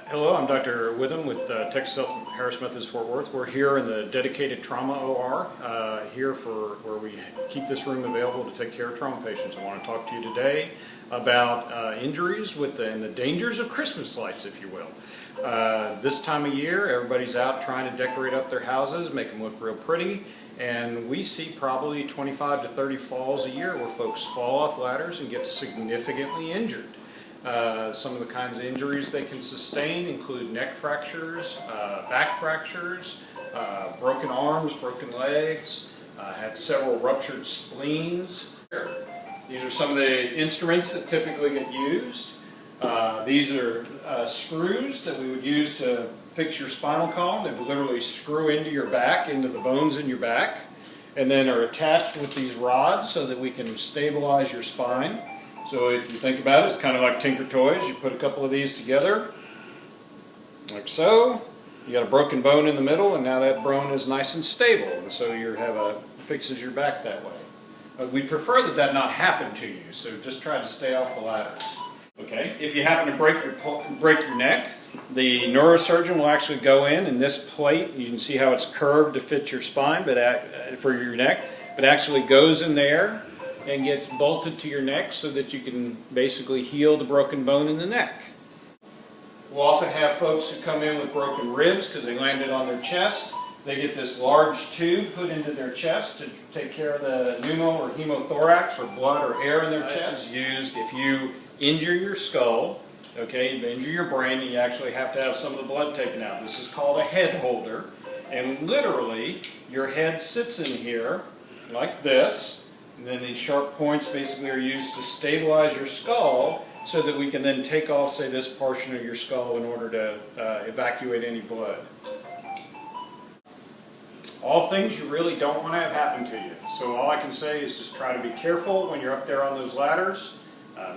Hello, I'm Dr. Witham with Texas Health Harris Methodist Fort Worth. We're here in the dedicated trauma OR, here for where we keep this room available to take care of trauma patients. I want to talk to you today about injuries and the dangers of Christmas lights, if you will. This time of year, everybody's out trying to decorate up their houses, make them look real pretty, and we see probably 25 to 30 falls a year where folks fall off ladders and get significantly injured. Some of the kinds of injuries they can sustain include neck fractures, back fractures, broken arms, broken legs, had several ruptured spleens. These are some of the instruments that typically get used. These are screws that we would use to fix your spinal column. They would literally screw into your back, into the bones in your back, and then are attached with these rods so that we can stabilize your spine. So if you think about it, it's kind of like Tinker Toys. You put a couple of these together, like so. You got a broken bone in the middle, and now that bone is nice and stable, and so you fixes your back that way. We prefer that not happen to you, so just try to stay off the ladders. Okay. If you happen to break your neck, the neurosurgeon will actually go in, and this plate, you can see how it's curved to fit your spine, but for your neck, but actually goes in there and gets bolted to your neck so that you can basically heal the broken bone in the neck. We'll often have folks who come in with broken ribs because they landed on their chest. They get this large tube put into their chest to take care of the pneumo or hemothorax, or blood or air in their chest. This is used if you injure your skull, okay, you injure your brain, and you actually have to have some of the blood taken out. This is called a head holder, and literally your head sits in here like this. And then these sharp points basically are used to stabilize your skull so that we can then take off, say, this portion of your skull in order to evacuate any blood. All things you really don't want to have happen to you. So all I can say is just try to be careful when you're up there on those ladders.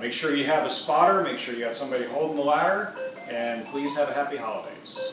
Make sure you have a spotter, make sure you got somebody holding the ladder, and please have a happy holidays.